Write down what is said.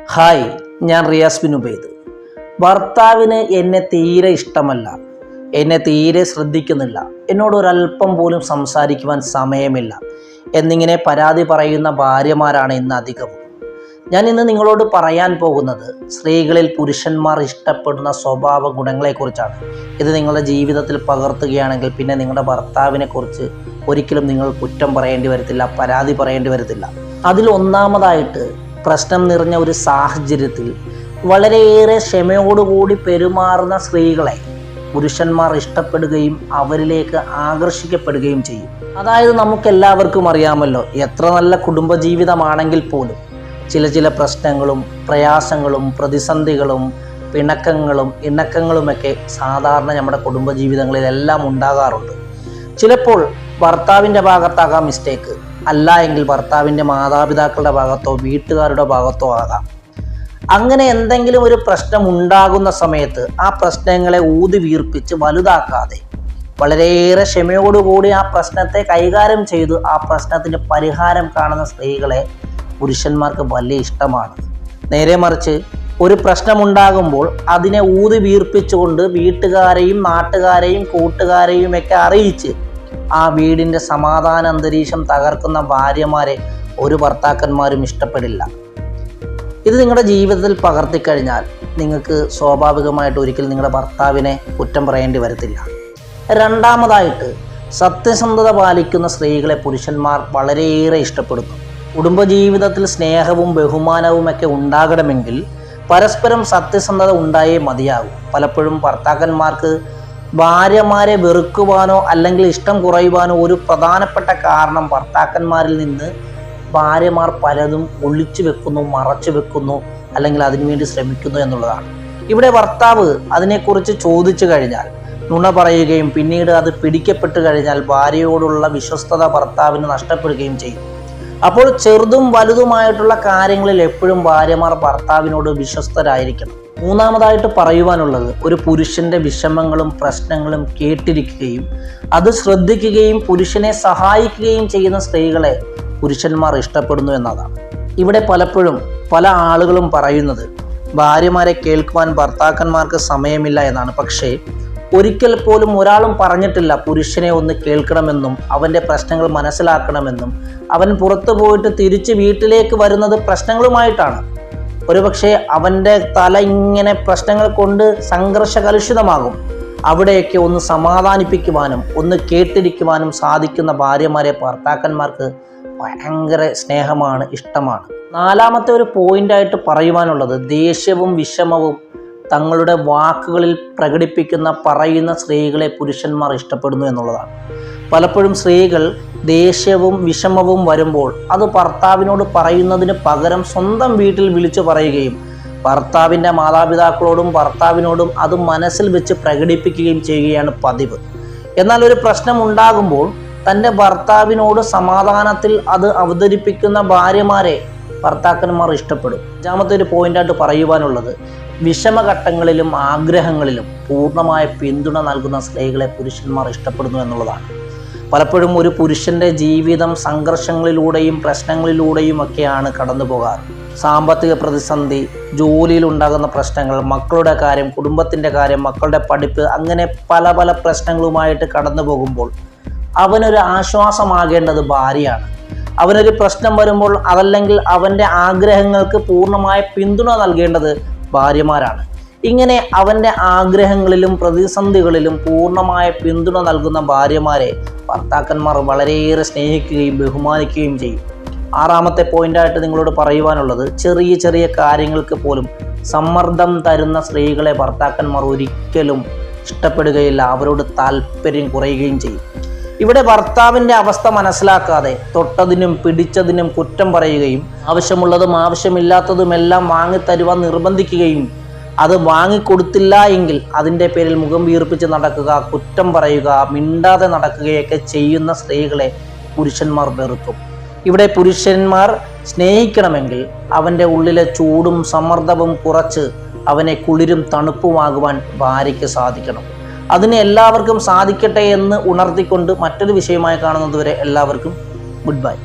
Hi, ഞാൻ Riyas bin Ubaid. ഭർത്താവിന് എന്നെ തീരെ ഇഷ്ടമല്ല, എന്നെ തീരെ ശ്രദ്ധിക്കുന്നില്ല, എന്നോട് ഒരല്പം പോലും സംസാരിക്കുവാൻ സമയമില്ല എന്നിങ്ങനെ പരാതി പറയുന്ന ഭാര്യമാരാണ് ഇന്ന് അധികവും. ഞാൻ ഇന്ന് നിങ്ങളോട് പറയാൻ പോകുന്നത് സ്ത്രീകളിൽ പുരുഷന്മാർ ഇഷ്ടപ്പെടുന്ന സ്വഭാവ ഗുണങ്ങളെക്കുറിച്ചാണ്. ഇത് നിങ്ങളുടെ ജീവിതത്തിൽ പകർത്തുകയാണെങ്കിൽ പിന്നെ നിങ്ങളുടെ ഭർത്താവിനെ കുറിച്ച് ഒരിക്കലും നിങ്ങൾ കുറ്റം പറയേണ്ടി വരത്തില്ല, പരാതി പറയേണ്ടി വരത്തില്ല. അതിൽ ഒന്നാമതായിട്ട്, പ്രശ്നം നിറഞ്ഞ ഒരു സാഹചര്യത്തിൽ വളരെയേറെ ക്ഷമയോടുകൂടി പെരുമാറുന്ന സ്ത്രീകളെ പുരുഷന്മാർ ഇഷ്ടപ്പെടുകയും അവരിലേക്ക് ആകർഷിക്കപ്പെടുകയും ചെയ്യും. അതായത് നമുക്കെല്ലാവർക്കും അറിയാമല്ലോ, എത്ര നല്ല കുടുംബജീവിതമാണെങ്കിൽ പോലും ചില പ്രശ്നങ്ങളും പ്രയാസങ്ങളും പ്രതിസന്ധികളും പിണക്കങ്ങളും ഇണക്കങ്ങളുമൊക്കെ സാധാരണ നമ്മുടെ കുടുംബജീവിതങ്ങളിലെല്ലാം ഉണ്ടാകാറുണ്ട്. ചിലപ്പോൾ ഭർത്താവിൻ്റെ ഭാഗത്താകാം മിസ്റ്റേക്ക്, അല്ല എങ്കിൽ ഭർത്താവിൻ്റെ മാതാപിതാക്കളുടെ ഭാഗത്തോ വീട്ടുകാരുടെ ഭാഗത്തോ ആകാം. അങ്ങനെ എന്തെങ്കിലും ഒരു പ്രശ്നം ഉണ്ടാകുന്ന സമയത്ത് ആ പ്രശ്നങ്ങളെ ഊതി വീർപ്പിച്ച് വലുതാക്കാതെ വളരെയേറെ ക്ഷമയോടുകൂടി ആ പ്രശ്നത്തെ കൈകാര്യം ചെയ്ത് ആ പ്രശ്നത്തിന് പരിഹാരം കാണുന്ന സ്ത്രീകളെ പുരുഷന്മാർക്ക് വലിയ ഇഷ്ടമാണ്. നേരെ മറിച്ച് ഒരു പ്രശ്നമുണ്ടാകുമ്പോൾ അതിനെ ഊതി വീർപ്പിച്ചുകൊണ്ട് വീട്ടുകാരെയും നാട്ടുകാരെയും കൂട്ടുകാരെയും ഒക്കെ അറിയിച്ച് ആ വീടിൻ്റെ സമാധാന അന്തരീക്ഷം തകർക്കുന്ന ഭാര്യമാരെ ഒരു ഭർത്താക്കന്മാരും ഇഷ്ടപ്പെടില്ല. ഇത് നിങ്ങളുടെ ജീവിതത്തിൽ പകർത്തിക്കഴിഞ്ഞാൽ നിങ്ങൾക്ക് സ്വാഭാവികമായിട്ട് ഒരിക്കലും നിങ്ങളുടെ ഭർത്താവിനെ കുറ്റം പറയേണ്ടി വരത്തില്ല. രണ്ടാമതായിട്ട്, സത്യസന്ധത പാലിക്കുന്ന സ്ത്രീകളെ പുരുഷന്മാർ വളരെയേറെ ഇഷ്ടപ്പെടുന്നു. കുടുംബജീവിതത്തിൽ സ്നേഹവും ബഹുമാനവും ഒക്കെ ഉണ്ടാകണമെങ്കിൽ പരസ്പരം സത്യസന്ധത ഉണ്ടായേ മതിയാകും. പലപ്പോഴും ഭർത്താക്കന്മാർക്ക് ഭാര്യമാരെ വെറുക്കുവാനോ അല്ലെങ്കിൽ ഇഷ്ടം കുറയുവാനോ ഒരു പ്രധാനപ്പെട്ട കാരണം ഭർത്താക്കന്മാരിൽ നിന്ന് ഭാര്യമാർ പലതും ഒളിച്ചു വെക്കുന്നു, മറച്ചു വെക്കുന്നു, അല്ലെങ്കിൽ അതിനുവേണ്ടി ശ്രമിക്കുന്നു എന്നുള്ളതാണ്. ഇവിടെ ഭർത്താവ് അതിനെക്കുറിച്ച് ചോദിച്ചു കഴിഞ്ഞാൽ നുണ പറയുകയും പിന്നീട് അത് പിടിക്കപ്പെട്ടു കഴിഞ്ഞാൽ ഭാര്യയോടുള്ള വിശ്വസ്തത ഭർത്താവിന് നഷ്ടപ്പെടുകയും ചെയ്യും. അപ്പോൾ ചെറുതും വലുതുമായിട്ടുള്ള കാര്യങ്ങളിൽ എപ്പോഴും ഭാര്യമാർ ഭർത്താവിനോട് വിശ്വസ്തരായിരിക്കണം. മൂന്നാമതായിട്ട് പറയുവാനുള്ളത്, ഒരു പുരുഷന്റെ വിഷമങ്ങളും പ്രശ്നങ്ങളും കേട്ടിരിക്കുകയും അത് ശ്രദ്ധിക്കുകയും പുരുഷനെ സഹായിക്കുകയും ചെയ്യുന്ന സ്ത്രീകളെ പുരുഷന്മാർ ഇഷ്ടപ്പെടുന്നു എന്നതാണ്. ഇവിടെ പലപ്പോഴും പല ആളുകളും പറയുന്നത് ഭാര്യമാരെ കേൾക്കുവാൻ ഭർത്താക്കന്മാർക്ക് സമയമില്ല എന്നാണ്. പക്ഷേ ഒരിക്കൽ പോലും ഒരാളും പറഞ്ഞിട്ടില്ല പുരുഷനെ ഒന്ന് കേൾക്കണമെന്നും അവൻ്റെ പ്രശ്നങ്ങൾ മനസ്സിലാക്കണമെന്നും. അവൻ പുറത്തു പോയിട്ട് തിരിച്ച് വീട്ടിലേക്ക് വരുന്നത് പ്രശ്നങ്ങളുമായിട്ടാണ്. ഒരുപക്ഷെ അവൻ്റെ തല ഇങ്ങനെ പ്രശ്നങ്ങൾ കൊണ്ട് സംഘർഷകലുഷിതമാകും. അവിടെയൊക്കെ ഒന്ന് സമാധാനിപ്പിക്കുവാനും ഒന്ന് കേട്ടിരിക്കുവാനും സാധിക്കുന്ന ഭാര്യമാരെ ഭർത്താക്കന്മാർക്ക് ഭയങ്കര സ്നേഹമാണ്, ഇഷ്ടമാണ്. നാലാമത്തെ ഒരു പോയിൻ്റായിട്ട് പറയുവാനുള്ളത്, ദേഷ്യവും വിഷമവും തങ്ങളുടെ വാക്കുകളിൽ പറയുന്ന സ്ത്രീകളെ പുരുഷന്മാർ ഇഷ്ടപ്പെടുന്നു എന്നുള്ളതാണ്. പലപ്പോഴും സ്ത്രീകൾ ദേഷ്യവും വിഷമവും വരുമ്പോൾ അത് ഭർത്താവിനോട് പറയുന്നതിന് പകരം സ്വന്തം വീട്ടിൽ വിളിച്ചു പറയുകയും ഭർത്താവിൻ്റെ മാതാപിതാക്കളോടും ഭർത്താവിനോടും അത് മനസ്സിൽ വെച്ച് പ്രകടിപ്പിക്കുകയും ചെയ്യുകയാണ് പതിവ്. എന്നാൽ ഒരു പ്രശ്നം ഉണ്ടാകുമ്പോൾ തൻ്റെ ഭർത്താവിനോട് സമാധാനത്തിൽ അത് അവതരിപ്പിക്കുന്ന ഭാര്യമാരെ ഭർത്താക്കന്മാർ ഇഷ്ടപ്പെടും. അഞ്ചാമത്തെ ഒരു പോയിൻ്റായിട്ട് പറയുവാനുള്ളത്, വിഷമഘട്ടങ്ങളിലും ആഗ്രഹങ്ങളിലും പൂർണ്ണമായ പിന്തുണ നൽകുന്ന സ്ത്രീകളെ പുരുഷന്മാർ ഇഷ്ടപ്പെടുന്നു എന്നുള്ളതാണ്. പലപ്പോഴും ഒരു പുരുഷൻ്റെ ജീവിതം സംഘർഷങ്ങളിലൂടെയും പ്രശ്നങ്ങളിലൂടെയും ഒക്കെയാണ് കടന്നു പോകാറ്. സാമ്പത്തിക പ്രതിസന്ധി, ജോലിയിൽ ഉണ്ടാകുന്ന പ്രശ്നങ്ങൾ, മക്കളുടെ കാര്യം, കുടുംബത്തിൻ്റെ കാര്യം, മക്കളുടെ പഠിപ്പ്, അങ്ങനെ പല പ്രശ്നങ്ങളുമായിട്ട് കടന്നു പോകുമ്പോൾ അവനൊരു ആശ്വാസമാകേണ്ടത് ഭാര്യയാണ്. അവനൊരു പ്രശ്നം വരുമ്പോൾ അതല്ലെങ്കിൽ അവൻ്റെ ആഗ്രഹങ്ങൾക്ക് പൂർണ്ണമായ പിന്തുണ നൽകേണ്ടത് ഭാര്യമാരാണ്. ഇങ്ങനെ അവൻ്റെ ആഗ്രഹങ്ങളിലും പ്രതിസന്ധികളിലും പൂർണ്ണമായ പിന്തുണ നൽകുന്ന ഭാര്യമാരെ ഭർത്താക്കന്മാർ വളരെയേറെ സ്നേഹിക്കുകയും ബഹുമാനിക്കുകയും ചെയ്യും. ആറാമത്തെ പോയിൻ്റായിട്ട് നിങ്ങളോട് പറയുവാനുള്ളത്, ചെറിയ കാര്യങ്ങൾക്ക് പോലും സമ്മർദ്ദം തരുന്ന സ്ത്രീകളെ ഭർത്താക്കന്മാർ ഒരിക്കലും ഇഷ്ടപ്പെടുകയില്ല, അവരോട് താല്പര്യം കുറയുകയും ചെയ്യും. ഇവിടെ ഭർത്താവിൻ്റെ അവസ്ഥ മനസ്സിലാക്കാതെ തൊട്ടതിനും പിടിച്ചതിനും കുറ്റം പറയുകയും ആവശ്യമുള്ളതും ആവശ്യമില്ലാത്തതുമെല്ലാം വാങ്ങിത്തരുവാൻ നിർബന്ധിക്കുകയും അത് വാങ്ങിക്കൊടുത്തില്ല എങ്കിൽ അതിൻ്റെ പേരിൽ മുഖം വീർപ്പിച്ച് നടക്കുക, കുറ്റം പറയുക, മിണ്ടാതെ നടക്കുകയൊക്കെ ചെയ്യുന്ന സ്ത്രീകളെ പുരുഷന്മാർ വെറുക്കും. ഇവിടെ പുരുഷന്മാർ സ്നേഹിക്കണമെങ്കിൽ അവൻ്റെ ഉള്ളിലെ ചൂടും സമ്മർദ്ദവും കുറച്ച് അവനെ കുളിരും തണുപ്പുമാകുവാൻ ഭാര്യയ്ക്ക് സാധിക്കണം. അതിന് എല്ലാവർക്കും സാധിക്കട്ടെ എന്ന് ഉണർത്തിക്കൊണ്ട് മറ്റൊരു വിഷയമായി കാണുന്നതുവരെ എല്ലാവർക്കും ഗുഡ് ബൈ.